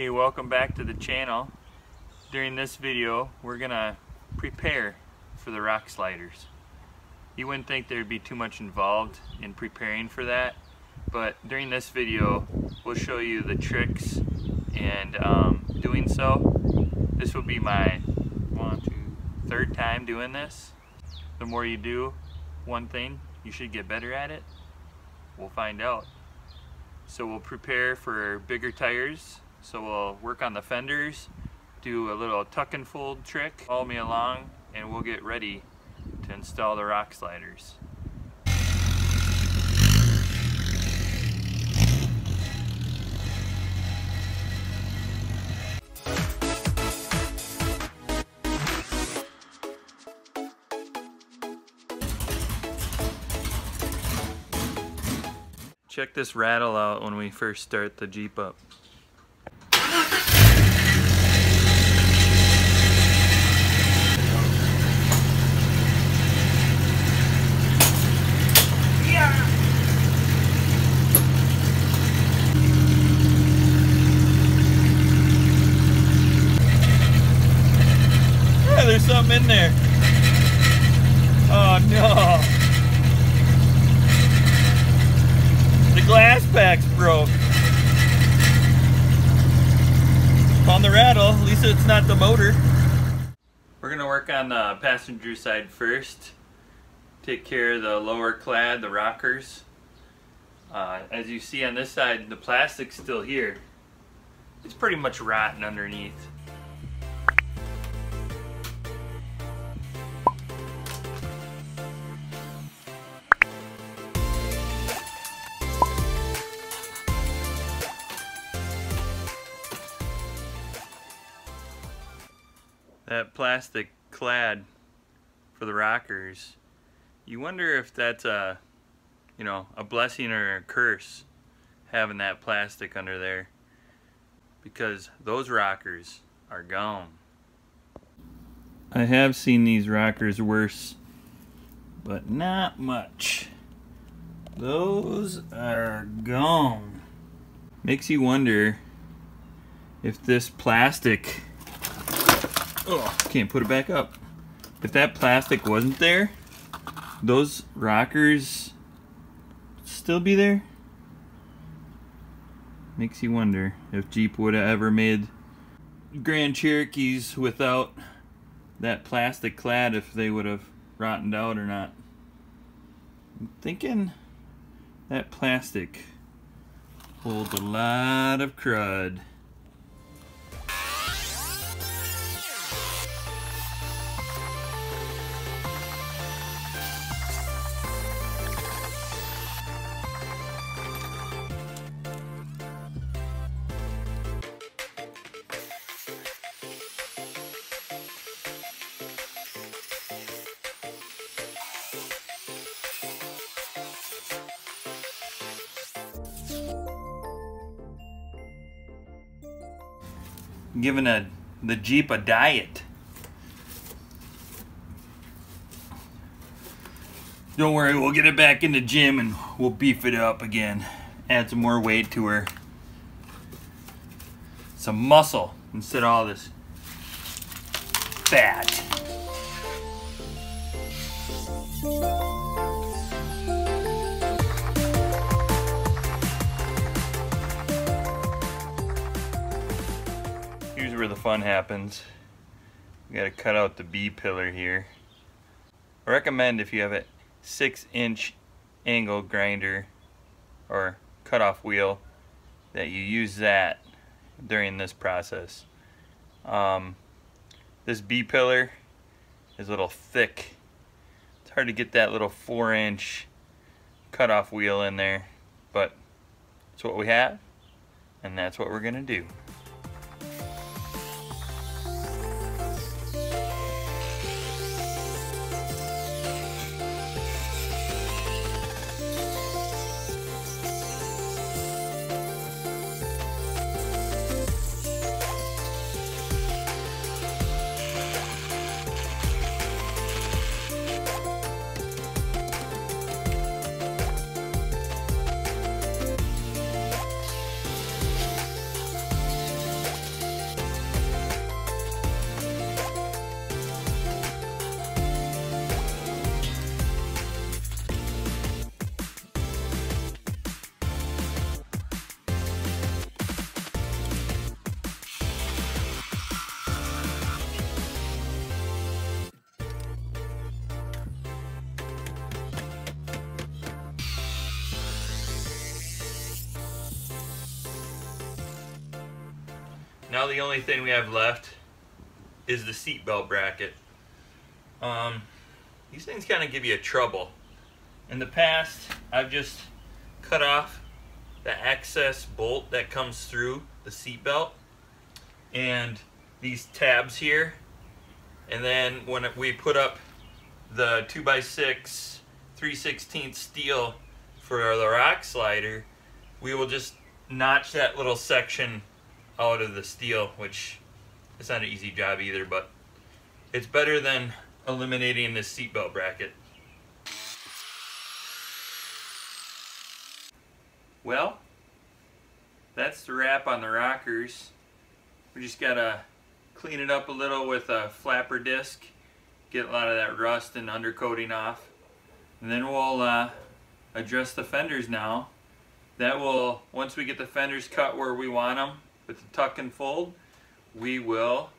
Hey, welcome back to the channel. During this video we're gonna prepare for the rock sliders. You wouldn't think there'd be too much involved in preparing for that, but during this video we'll show you the tricks and doing so. This will be my third time doing this. The more you do one thing, you should get better at it. We'll find out. So we'll prepare for bigger tires. So we'll work on the fenders, do a little tuck and fold trick. Follow me along and we'll get ready to install the rock sliders. Check this rattle out when we first start the Jeep up. Yeah, there's something in there. Oh no. The glass pack's broke. On the rattle, at least it's not the motor. We're gonna work on the passenger side first. Take care of the lower clad, the rockers. As you see on this side, the plastic's still here. It's pretty much rotten underneath. That plastic clad for the rockers, you wonder if that's a blessing or a curse, having that plastic under there, because those rockers are gone. I have seen these rockers worse, but not much. Those are gone. Makes you wonder if this plastic, oh, can't put it back up. If that plastic wasn't there, those rockers still be there? Makes you wonder if Jeep would have ever made Grand Cherokees without that plastic clad, if they would have rotted out or not. I'm thinking that plastic holds a lot of crud. Giving the Jeep a diet. Don't worry, we'll get it back in the gym and we'll beef it up again. Add some more weight to her. Some muscle instead of all this fat. Here's where the fun happens. We gotta cut out the B pillar here. I recommend, if you have a 6-inch angle grinder or cutoff wheel, that you use that during this process. This B pillar is a little thick. It's hard to get that little 4-inch cutoff wheel in there, but it's what we have, and that's what we're gonna do. Now the only thing we have left is the seat belt bracket. These things kind of give you trouble. In the past, I've just cut off the excess bolt that comes through the seat belt and these tabs here, and then when we put up the 2x6 3/16 steel for the rock slider, we will just notch that little section out of the steel, which it's not an easy job either, but it's better than eliminating this seatbelt bracket. Well, that's the wrap on the rockers. We just gotta clean it up a little with a flapper disc, get a lot of that rust and undercoating off, and then we'll adjust the fenders now. That will, once we get the fenders cut where we want them with the tuck and fold, we will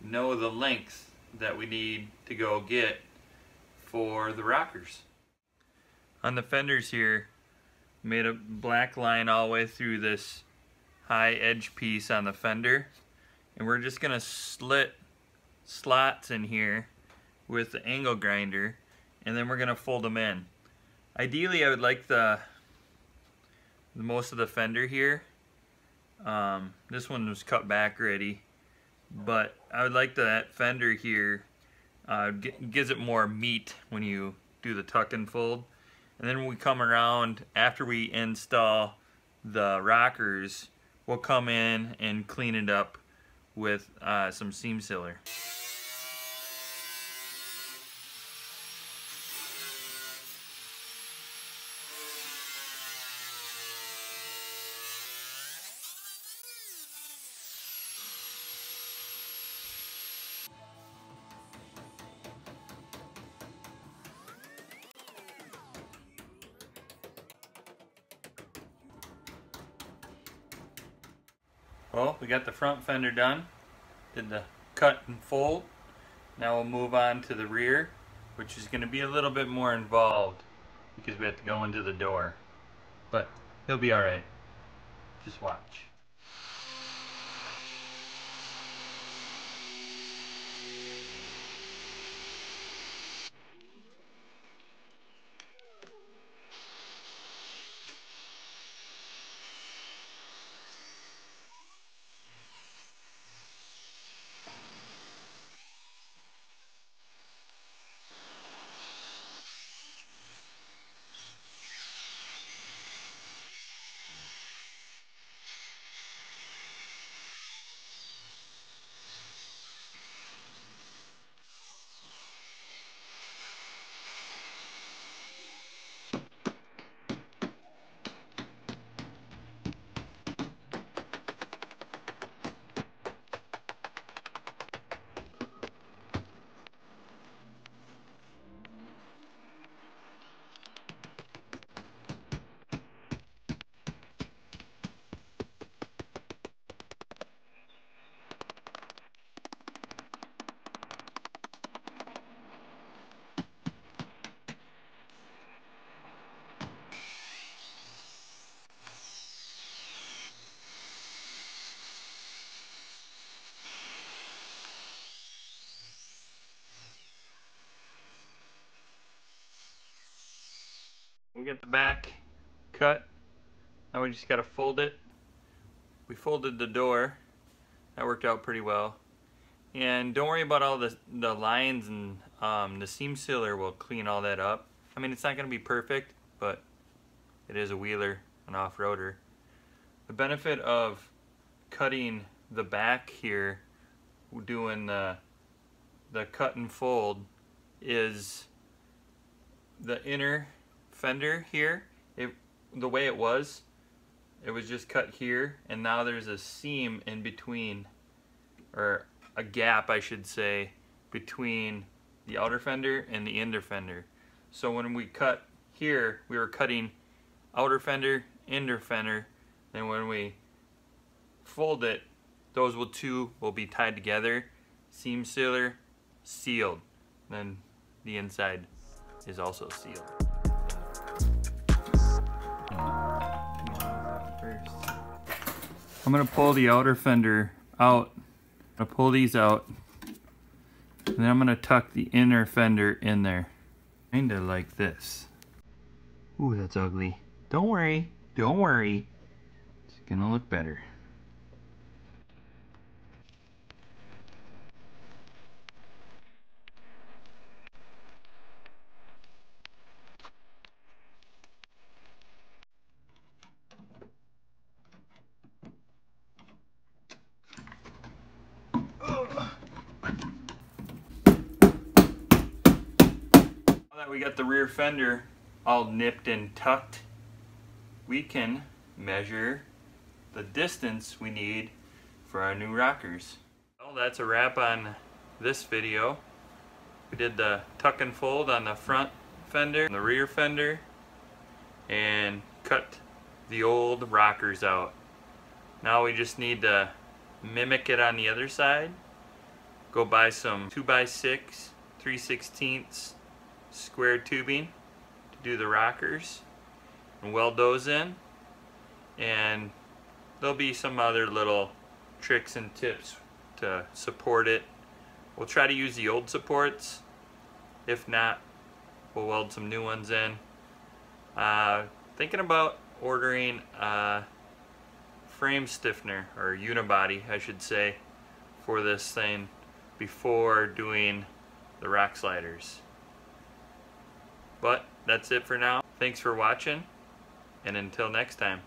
know the length that we need to go get for the rockers. On the fenders here, made a black line all the way through this high edge piece on the fender, and we're just gonna slit slots in here with the angle grinder, and then we're gonna fold them in. Ideally, I would like the most of the fender here. This one was cut back already, but I would like that fender here. Gives it more meat when you do the tuck and fold. And then when we come around, after we install the rockers, we'll come in and clean it up with some seam sealer. Well, we got the front fender done, did the cut and fold. Now we'll move on to the rear, which is going to be a little bit more involved because we have to go into the door. But he'll be alright. Just watch. We get the back cut. Now we just got to fold it. We folded the door. That worked out pretty well. And don't worry about all the lines, and the seam sealer will clean all that up. I mean, it's not going to be perfect, but it is a wheeler, an off-roader. The benefit of cutting the back here, doing the cut and fold, is the inner fender here, the way it was just cut here, and now there's a seam in between, or a gap I should say, between the outer fender and the inner fender. So when we cut here, we were cutting outer fender, inner fender, and when we fold it, those two will be tied together, seam sealer, sealed. Then the inside is also sealed. I'm going to pull the outer fender out. I'm gonna pull these out, and then I'm gonna tuck the inner fender in there, kinda like this. Ooh, that's ugly. Don't worry, don't worry. It's gonna look better. Now that we got the rear fender all nipped and tucked, we can measure the distance we need for our new rockers. Well, that's a wrap on this video. We did the tuck and fold on the front fender and the rear fender, and cut the old rockers out. Now we just need to mimic it on the other side. Go buy some 2x6 3/16 square tubing to do the rockers and weld those in, and there'll be some other little tricks and tips to support it. We'll try to use the old supports. If not, we'll weld some new ones in. Thinking about ordering a frame stiffener, or unibody I should say, for this thing before doing the rock sliders. But that's it for now. Thanks for watching, and until next time.